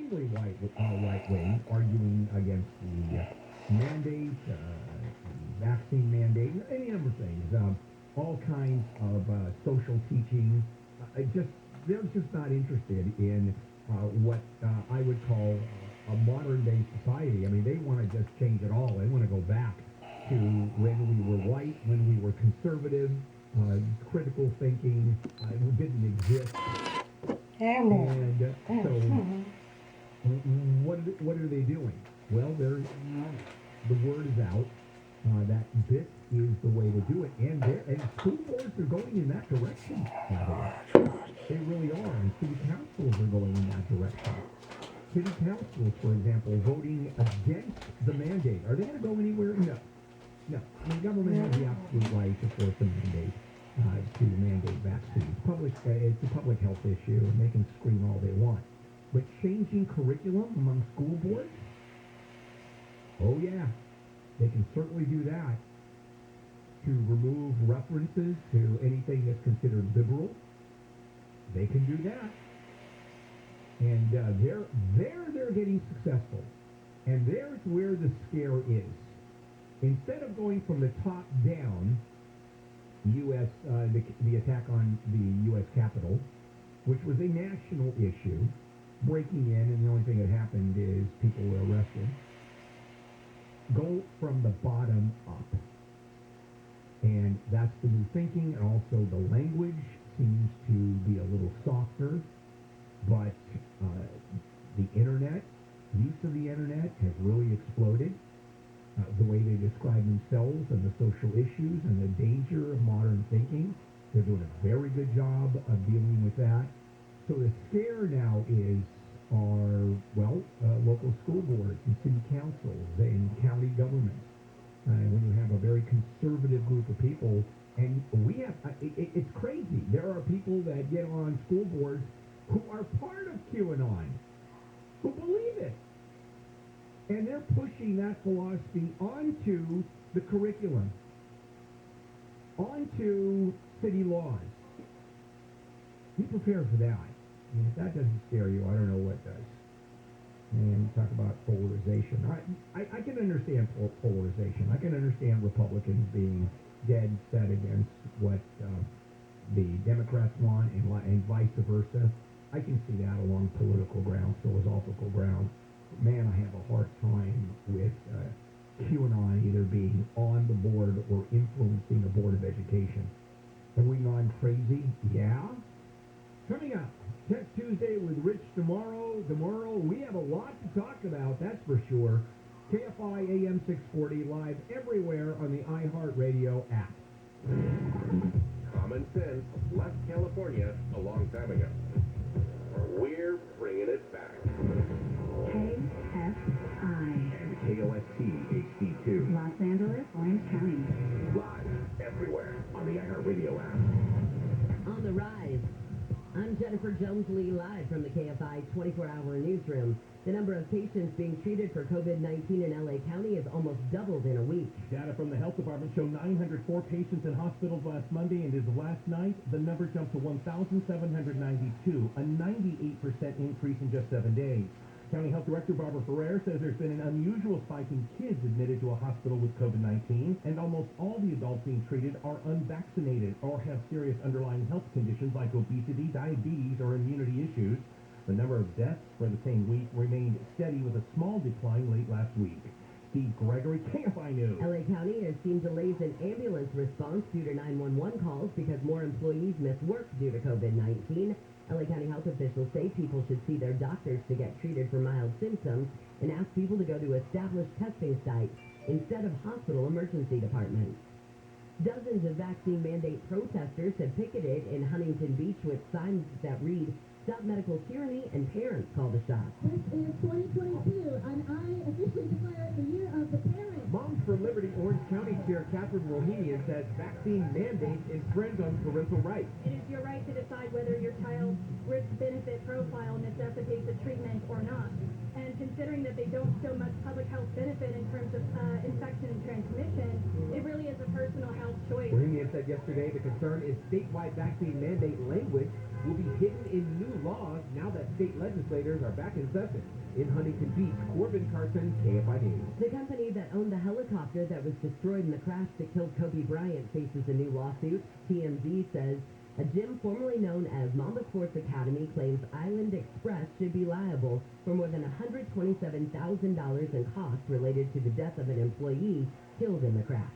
extremely right wing, arguing against the mandate, vaccine mandate, any number of things, all kinds of social teaching. They're just not interested in what I would call a modern day society. I mean, they want to just change it all. They want to go back to when we were white, when we were conservative, critical thinking didn't exist. And so, what are they doing? Well, the word is out that this is the way to do it, and school boards are going in that direction. They really are, and city councils are going in that direction. City councils, for example, voting against the mandate. Are they going to go anywhere? No. No. I mean, government has the absolute right to force a mandate, to mandate vaccines. It's a public health issue, and they can scream all they want. But changing curriculum among school boards? Oh, yeah. They can certainly do that. To remove references to anything that's considered liberal, they can do that. And they're getting successful. And there's where the scare is. Instead of going from the top down, the attack on the U.S. Capitol, which was a national issue, breaking in, and the only thing that happened is people were arrested, go from the bottom up. And that's the new thinking, and also the language seems to be a little softer, but the internet, use of the internet has really exploded. The way they describe themselves and the social issues and the danger of modern thinking, they're doing a very good job of dealing with that. So the scare now is local school boards and city councils and county governments. When you have a very conservative group of people, and it's crazy. There are people that get on school boards who are part of QAnon, who believe it. And they're pushing that philosophy onto the curriculum, onto city laws. Be prepared for that. I mean, if that doesn't scare you, I don't know what does. And talk about polarization. I can understand polarization. I can understand Republicans being dead set against what the Democrats want and vice versa. I can see that along political grounds, philosophical grounds. Man, I have a hard time with QAnon either being on the board or influencing the Board of Education. Have we gone crazy? Yeah. Coming up, Tech Tuesday with Rich tomorrow. Tomorrow, we have a lot to talk about, that's for sure. KFI AM 640 live everywhere on the iHeartRadio app. Common sense left California a long time ago. We're bringing it back. KFI. And KOST HD2. Los Angeles, Orange County. Live everywhere on the iHeartRadio app. On the rise. I'm Jennifer Jones-Lee, live from the KFI 24-hour newsroom. The number of patients being treated for COVID-19 in L.A. County has almost doubled in a week. Data from the health department show 904 patients in hospitals last Monday, and as of last night, the number jumped to 1,792, a 98% increase in just 7 days. County Health Director Barbara Ferrer says there's been an unusual spike in kids admitted to a hospital with COVID-19, and almost all the adults being treated are unvaccinated or have serious underlying health conditions like obesity, diabetes, or immunity issues. The number of deaths for the same week remained steady with a small decline late last week. Steve Gregory, KFI News. L.A. County has seen delays in ambulance response due to 911 calls because more employees miss work due to COVID-19. L.A. County health officials say people should see their doctors to get treated for mild symptoms and ask people to go to established testing sites instead of hospital emergency departments. Dozens of vaccine mandate protesters have picketed in Huntington Beach with signs that read, "Stop medical tyranny," and "Parents call the shots." This is 2022, and I officially declare it the year of the parent. Moms for Liberty Orange County Chair Catherine Rohinian says vaccine mandate infringe on parental rights. It is your right to decide whether your child's risk-benefit profile necessitates a treatment or not. And considering that but they don't show much public health benefit in terms of infection and transmission. It really is a personal health choice. Bohemian said yesterday the concern is statewide vaccine mandate language will be hidden in new laws now that state legislators are back in session. In Huntington Beach, Corbin Carson, KFI News. The company that owned the helicopter that was destroyed in the crash that killed Kobe Bryant faces a new lawsuit. TMZ says a gym formerly known as Mamba Sports Academy claims Island Express should be liable for more than $127,000 in costs related to the death of an employee killed in the crash.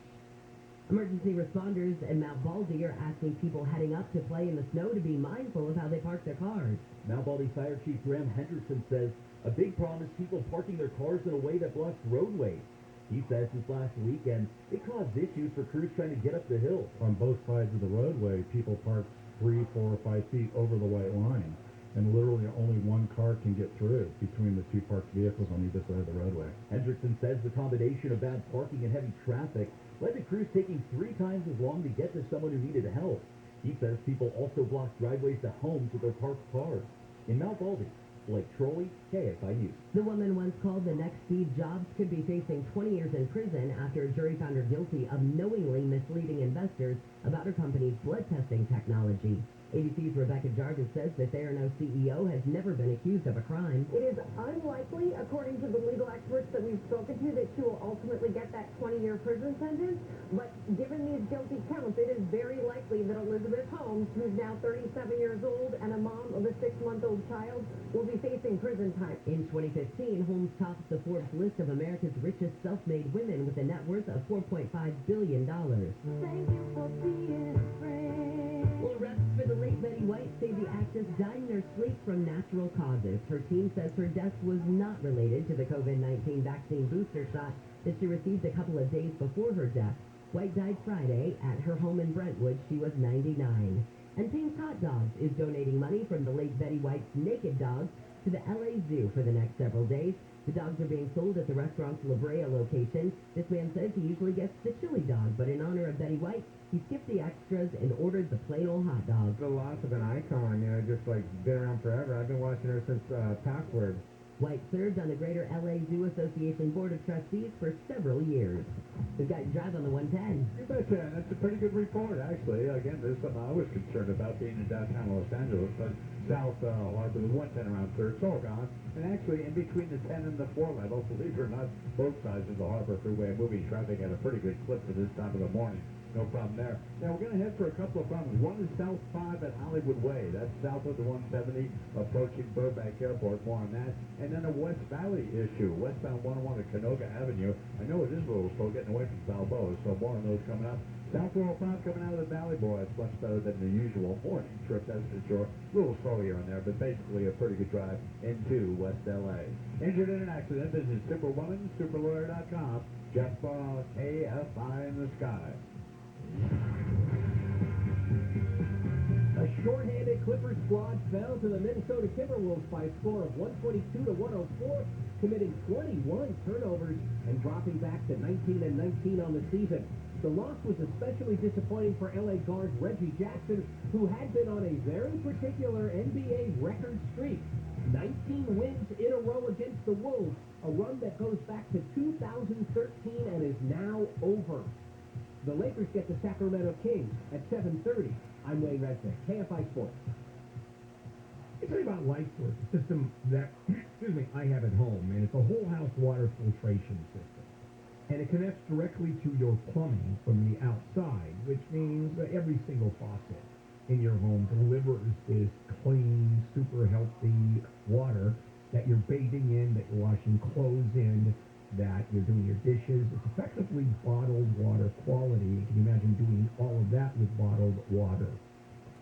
Emergency responders in Mount Baldy are asking people heading up to play in the snow to be mindful of how they park their cars. Mount Baldy Fire Chief Graham Hendrickson says a big problem is people parking their cars in a way that blocks roadways. He says this last weekend, it caused issues for crews trying to get up the hill. On both sides of the roadway, people park 3, 4, or 5 feet over the white line, and literally only one car can get through between the two parked vehicles on either side of the roadway. Hendrickson says the combination of bad parking and heavy traffic led to crews taking 3 times as long to get to someone who needed help. He says people also blocked driveways to homes with their parked cars. In Mount Baldy, Blake Trolley, KFI News. The woman once called the next Steve Jobs could be facing 20 years in prison after a jury found her guilty of knowingly misleading investors about her company's blood testing technology. ABC's Rebecca Jarvis says that their no CEO has never been accused of a crime. It is unlikely, according to the legal experts that we've spoken to, that she will ultimately get that 20-year prison sentence. But given these guilty counts, it is very likely that Elizabeth Holmes, who's now 37 years old and a mom of a 6-month-old child, will be facing prison time. In 2015, Holmes tops the Forbes list of America's richest self-made women with a net worth of $4.5 billion. Thank you for being a friend. Well, reps for the late Betty White say the actress died in her sleep from natural causes. Her team says her death was not related to the COVID-19 vaccine booster shot that she received a couple of days before her death. White died Friday at her home in Brentwood. She was 99. And Pink's Hot Dogs is donating money from the late Betty White's naked dogs to the LA Zoo for the next several days. The dogs are being sold at the restaurant's La Brea location. This man says he usually gets the chili dog, but in honor of Betty White, he skipped the extras and ordered the plain old hot dog. The loss of an icon, just like been around forever. I've been watching her since Password. White served on the Greater LA Zoo Association Board of Trustees for several years. We've got Drive on the 110. You betcha. That's a pretty good report, actually. Again, this is something I was concerned about being in downtown Los Angeles, but South Harbor, the 110 around 3rd, it's all gone. And actually, in between the 10 and the 4 level, believe it or not, both sides of the Harbor Freeway moving traffic at a pretty good clip for this time of the morning. No problem there. Now, we're going to head for a couple of problems. One is South 5 at Hollywood Way. That's south of the 170, approaching Burbank Airport. More on that. And then a West Valley issue. Westbound 101 at Canoga Avenue. I know it is a little slow getting away from Balboa, so more on those coming up. South 405 coming out of the Valley, boy, it's much better than the usual morning trip, that's for sure. A little slow here and there, but basically a pretty good drive into West L.A. Injured in an accident, visit Superwoman, Superlawyer.com. Jeff KFI in the sky. A shorthanded Clippers squad fell to the Minnesota Timberwolves by a score of 122 to 104, committing 21 turnovers and dropping back to 19-19 on the season. The loss was especially disappointing for LA guard Reggie Jackson, who had been on a very particular NBA record streak. 19 wins in a row against the Wolves, a run that goes back to 2013 and is now over. The Lakers get the Sacramento Kings at 7:30. I'm Wayne Resnick, KFI Sports. It's about LifeSource, a system that, I have at home, and it's a whole house water filtration system. And it connects directly to your plumbing from the outside, which means that every single faucet in your home delivers this clean, super healthy water that you're bathing in, that you're washing clothes in, that you're doing your dishes. It's effectively bottled water quality. Can you imagine doing all of that with bottled water?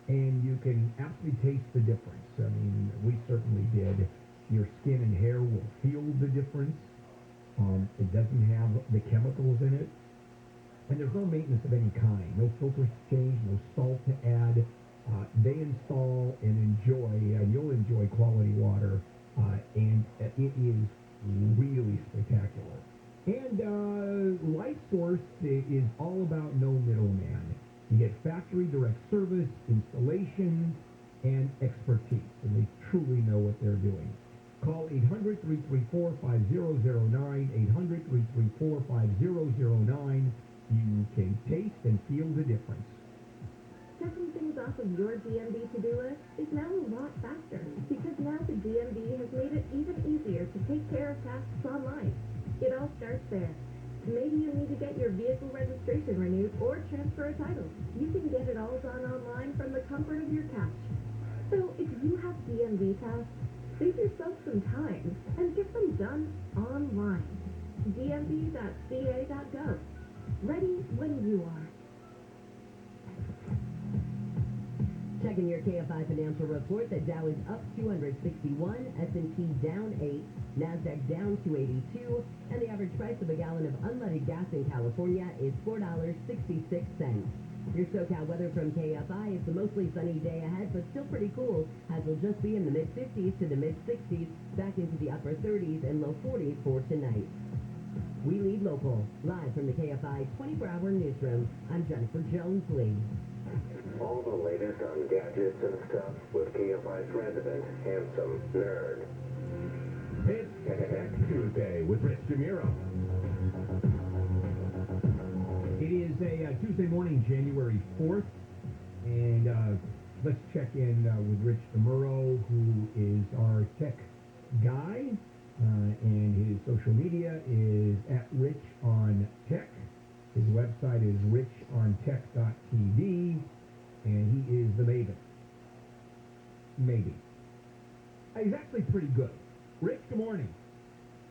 And you can absolutely taste the difference. I mean, we certainly did. Your skin and hair will feel the difference. It doesn't have the chemicals in it. And there's no maintenance of any kind. No filters to change, no salt to add. They install and enjoy, you'll enjoy quality water. And it is really spectacular. And LifeSource is all about no middleman. You get factory direct service, installation, and expertise, and they truly know what they're doing. Call 800-334-5009, 800-334-5009. You can taste and feel the difference. Checking things off of your DMV to-do list is now a lot faster because now the DMV has made it even easier to take care of tasks online. It all starts there. Maybe you need to get your vehicle registration renewed or transfer a title. You can get it all done online from the comfort of your couch. So if you have DMV tasks, save yourself some time and get them done online. dmv.ca.gov. Ready when you are. Checking your KFI financial report, the Dow is up 261, S&P down 8, NASDAQ down 282, and the average price of a gallon of unleaded gas in California is $4.66. Your SoCal weather from KFI is a mostly sunny day ahead, but still pretty cool, as we'll just be in the mid-50s to the mid-60s, back into the upper 30s and low 40s for tonight. We lead local, live from the KFI 24-hour newsroom. I'm Jennifer Jones-Lee. All the latest on gadgets and stuff with KFI's resident handsome nerd. It's Tech Tuesday with Rich DeMuro. It is a Tuesday morning, January 4th, and let's check in with Rich DeMuro, who is our tech guy, and his social media is @RichOnTech. His website is richontech.tv, and he is the maven. Maybe. He's actually pretty good. Rich, good morning.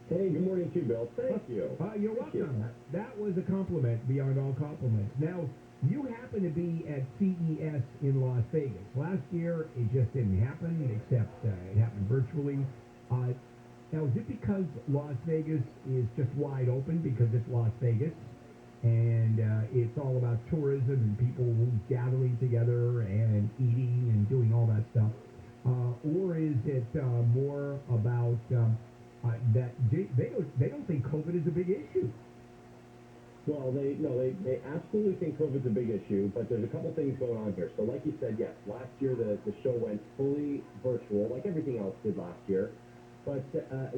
Hey, good morning to you, Bill. Thank you. You're welcome. That was a compliment beyond all compliments. Now, you happen to be at CES in Las Vegas. Last year, it just didn't happen, except it happened virtually. Now, is it because Las Vegas is just wide open because it's Las Vegas, and it's all about tourism and people gathering together and eating and doing all that stuff? Or is it more about that they don't think COVID is a big issue? Well, they absolutely think COVID's a big issue, but there's a couple things going on here. So like you said, yes, last year the show went fully virtual, like everything else did last year. But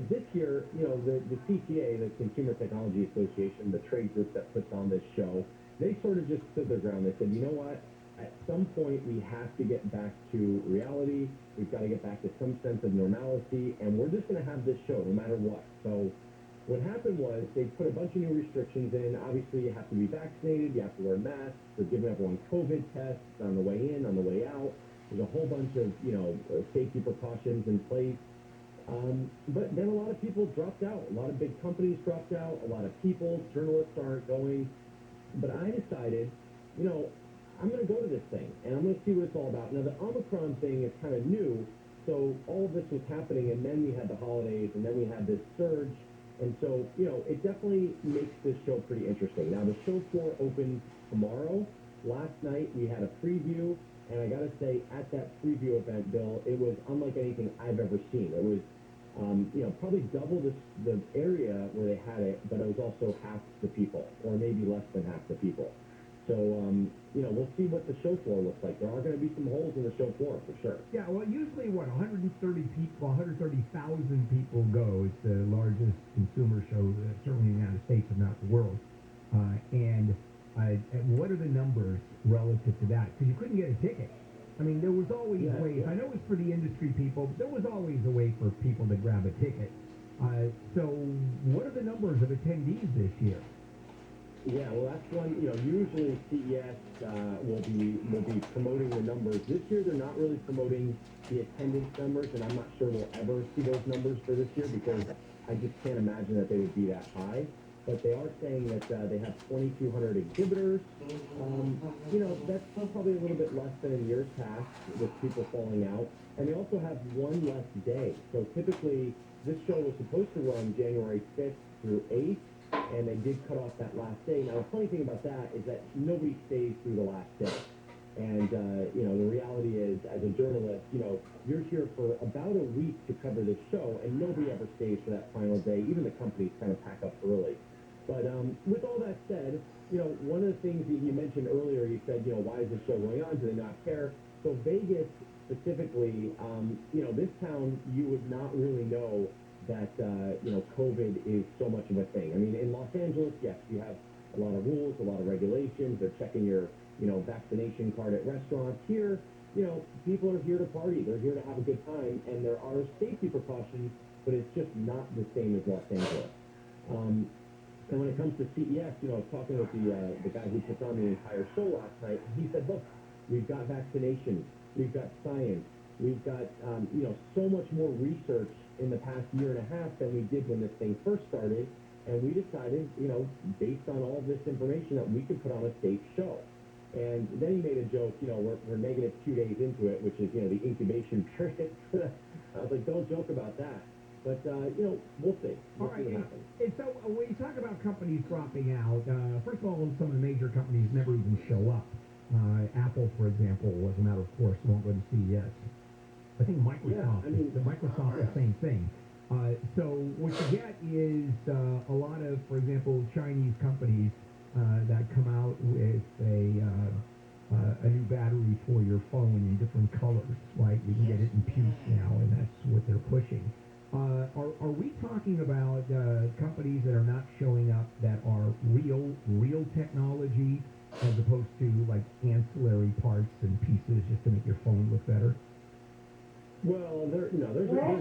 this year, the CTA, the Consumer Technology Association, the trade group that puts on this show, they sort of just stood their ground. They said, you know what? At some point, we have to get back to reality. We've got to get back to some sense of normalcy, and we're just going to have this show no matter what. So what happened was they put a bunch of new restrictions in. Obviously, you have to be vaccinated. You have to wear masks. They're giving everyone COVID tests on the way in, on the way out. There's a whole bunch of, safety precautions in place. But then a lot of people dropped out. A lot of big companies dropped out. A lot of people, journalists aren't going. But I decided, I'm going to go to this thing, and I'm going to see what it's all about. Now, the Omicron thing is kind of new, so all of this was happening, and then we had the holidays, and then we had this surge. And so, it definitely makes this show pretty interesting. Now, the show floor opens tomorrow. Last night, we had a preview, and I got to say, at that preview event, Bill, it was unlike anything I've ever seen. It was probably double the area where they had it, but it was also half the people, or maybe less than half the people. So, we'll see what the show floor looks like. There are going to be some holes in the show floor, for sure. Yeah, well, usually, 130 people, 130,000 people go. It's the largest consumer show, certainly in the United States, if not the world. And what are the numbers relative to that? Because you couldn't get a ticket. I mean, there was always ways. I know it's for the industry people, but there was always a way for people to grab a ticket. So what are the numbers of attendees this year? Yeah, well, that's one, usually CES will be promoting the numbers. This year, they're not really promoting the attendance numbers, and I'm not sure we'll ever see those numbers for this year because I just can't imagine that they would be that high. But they are saying that they have 2,200 exhibitors. That's probably a little bit less than in years past with people falling out. And they also have one less day. So typically, this show was supposed to run January 5th through 8th, and they did cut off that last day. Now, the funny thing about that is that nobody stays through the last day. And, the reality is, as a journalist, you're here for about a week to cover this show, and nobody ever stays for that final day. Even the companies kind of pack up early. But with all that said, one of the things that you mentioned earlier, you said, why is this show going on? Do they not care? So Vegas specifically, this town, you would not really know that, COVID is so much of a thing. I mean, in Los Angeles, yes, you have a lot of rules, a lot of regulations. They're checking your, vaccination card at restaurants. Here, people are here to party. They're here to have a good time, and there are safety precautions, but it's just not the same as Los Angeles. And when it comes to CES, I was talking with the guy who puts on the entire show last night. He said, look, we've got vaccinations, we've got science, we've got, so much more research in the past year and a half than we did when this thing first started. And we decided, based on all this information, that we could put on a safe show. And then he made a joke, we're negative 2 days into it, which is, the incubation period. I was like, don't joke about that. But, we'll see. We'll see what happens. And so when you talk about companies dropping out, first of all, some of the major companies never even show up. Apple, for example, as a matter of course, won't go to CES. I think Microsoft, Microsoft, the same thing. So what you get is a lot of, for example, Chinese companies that come out with a new battery for your phone in different colors, right? You can get it in puce now, and that's what they're pushing. Are we talking about companies that are not showing up that are real technology as opposed to like ancillary parts and pieces just to make your phone look better? Well, there's a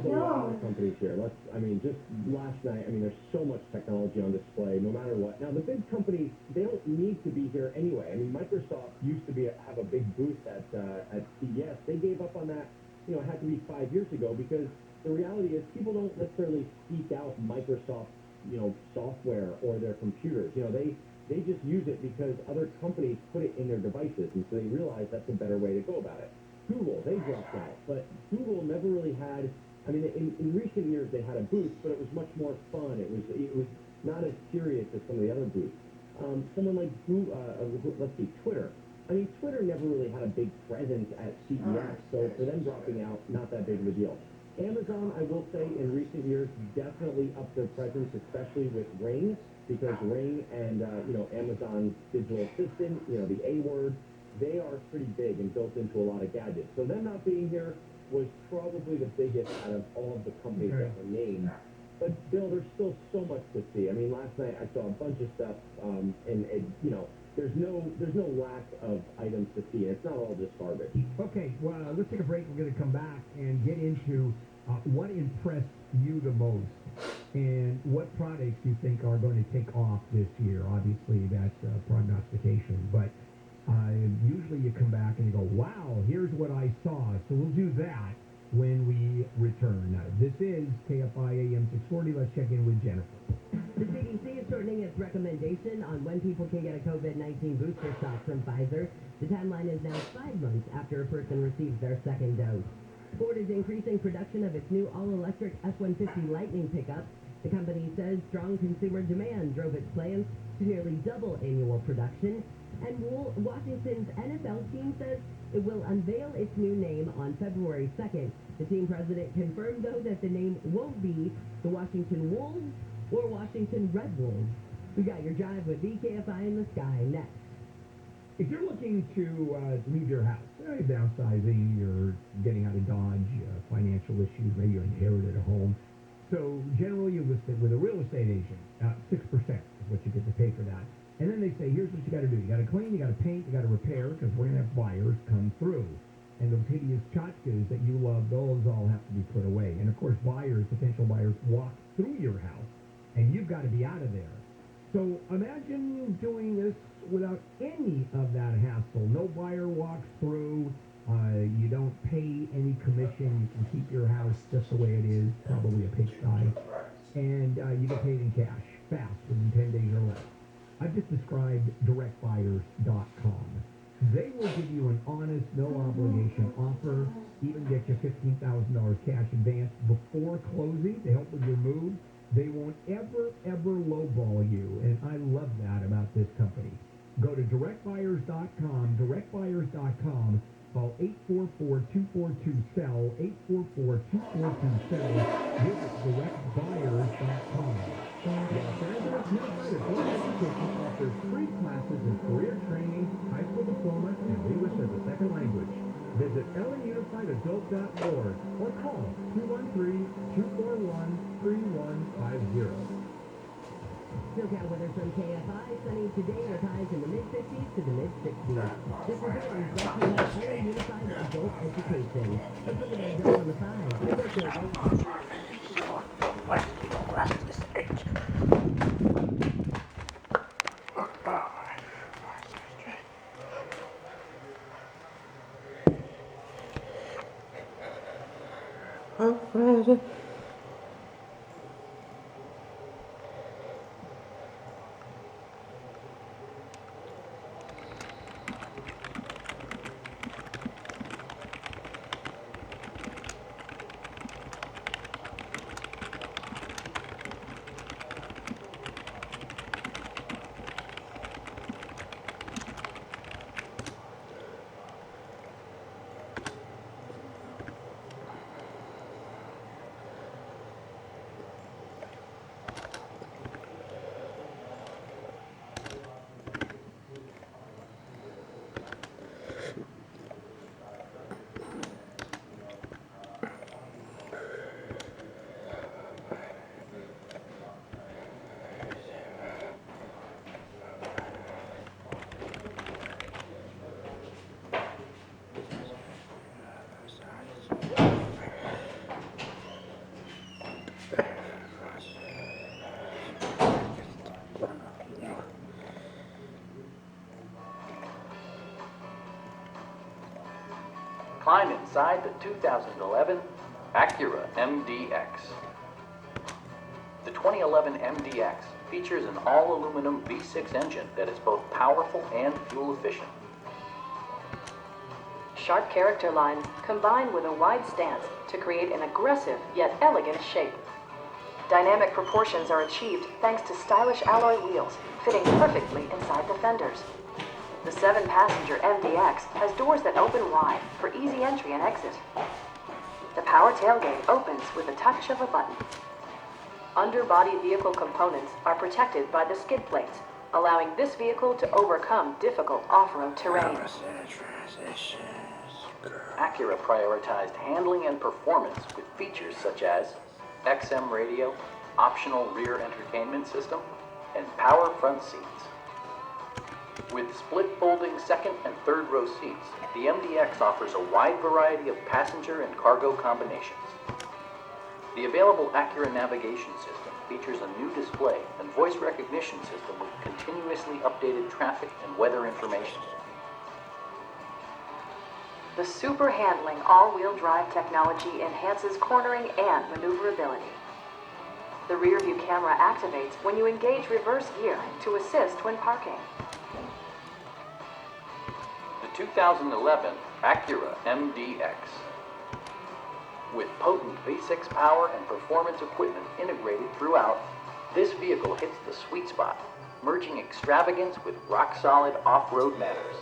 lot of companies here. Just last night, there's so much technology on display, no matter what. Now, the big companies, they don't need to be here anyway. Microsoft used to have a big booth at CES. They gave up on that, it had to be 5 years ago, because the reality is people don't necessarily seek out Microsoft, software or their computers. They just use it because other companies put it in their devices, and so they realize that's a better way to go about it. Google, they dropped out, but Google never really had, in recent years they had a booth, but it was much more fun. It was not as serious as some of the other booths. Someone like Twitter. Twitter never really had a big presence at CES, so for them dropping out, not that big of a deal. Amazon, I will say, in recent years, definitely upped their presence, especially with Ring, because Ring and, Amazon's digital assistant, the A-word, they are pretty big and built into a lot of gadgets. So them not being here was probably the biggest out of all of the companies that were named. But Bill, there's still so much to see. Last night I saw a bunch of stuff, there's no lack of items to see. It's not all just garbage. Okay, well, let's take a break. We're going to come back and get into what impressed you the most and what products you think are going to take off this year. Obviously, that's prognostication, but usually you come back and you go, wow, here's what I saw. So we'll do that when we return. This is KFI AM 640. Let's check in with Jennifer. The CDC is shortening its recommendation on when people can get a COVID-19 booster shot from Pfizer. The timeline is now 5 months after a person receives their second dose. Ford is increasing production of its new all-electric F-150 Lightning pickup. The company says strong consumer demand drove its plans to nearly double annual production. And Washington's NFL team says it will unveil its new name on February 2nd. The team president confirmed, though, that the name won't be the Washington Wolves or Washington Red Wolves. We got your drive with VKFI in the sky next. If you're looking to leave your house, you're downsizing, you're getting out of Dodge, financial issues, maybe you inherited a home. So generally you list it with a real estate agent. 6% is what you get to pay for that. And then they say, here's what you got to do. You got to clean, you got to paint, you got to repair, because we're going to have buyers come through. And those hideous tchotchkes that you love, those all have to be put away. And of course, potential buyers walk through your house, and you've got to be out of there. So imagine doing this without any of that hassle. No buyer walks through. You don't pay any commission. You can keep your house just the way it is, probably a pigsty. And you get paid in cash, fast, within 10 days or less. I've just described directbuyers.com. They will give you an honest, no-obligation offer, even get you $15,000 cash advance before closing to help with your move. They won't ever lowball you, and I love that about this company. Go to directbuyers.com, directbuyers.com, call 844-242-SELL, 844-242-SELL, visit directbuyers.com. Los Angeles Unified Education offers free classes in career training, high school diploma, and English as a second language. Visit LAUnifiedAdult.org or call 213-241-3150. SoCal weather from KFI. Sunny today with highs in the mid-50s to the mid-60s. This report is brought to you by LA Unified Adult Education. Let's look at that on the 5. Climb inside the 2011 Acura MDX. The 2011 MDX features an all-aluminum V6 engine that is both powerful and fuel efficient. Sharp character lines combine with a wide stance to create an aggressive yet elegant shape. Dynamic proportions are achieved thanks to stylish alloy wheels fitting perfectly inside the fenders. The 7-passenger MDX has doors that open wide for easy entry and exit. The power tailgate opens with the touch of a button. Underbody vehicle components are protected by the skid plates, allowing this vehicle to overcome difficult off-road terrain. Acura prioritized handling and performance with features such as XM radio, optional rear entertainment system, and power front seats. With split folding second and third row seats, the MDX offers a wide variety of passenger and cargo combinations. The available Acura Navigation system features a new display and voice recognition system with continuously updated traffic and weather information. The super handling all-wheel drive technology enhances cornering and maneuverability. The rear view camera activates when you engage reverse gear to assist when parking. The 2011 Acura MDX. With potent V6 power and performance equipment integrated throughout, this vehicle hits the sweet spot, merging extravagance with rock-solid off-road manners.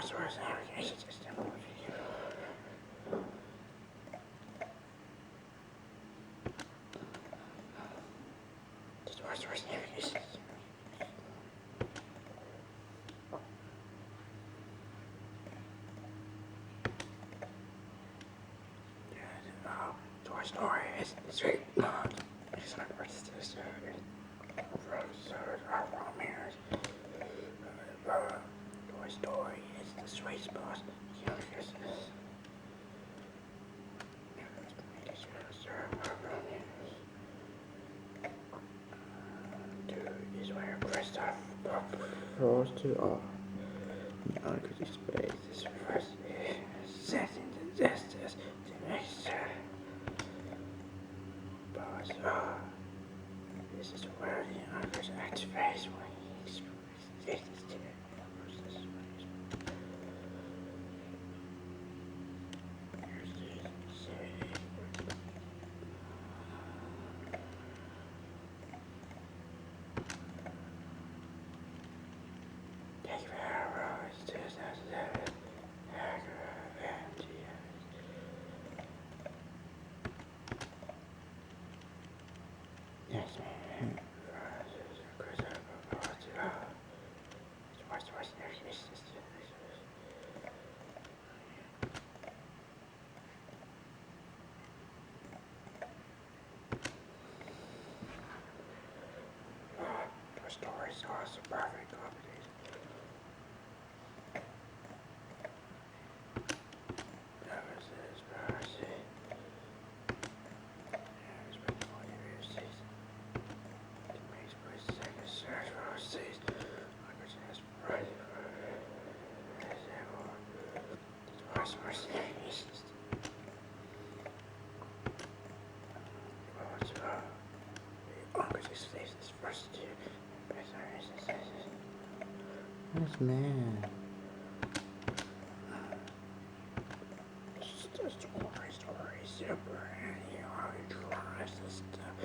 Dodge Navigation System. The Dodge Navigation System. Toy Story is straight not. It's not worth it. Toy Story is the straight spot. Two is where Christoph rose to all. Beyond could space is first set in the distance to make sure. But this is where the others activates when he expresses it. Yes, man. Your story is also perfect combination. Yes, man. It's just a story, super, and you know, you trust this stuff.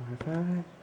High five.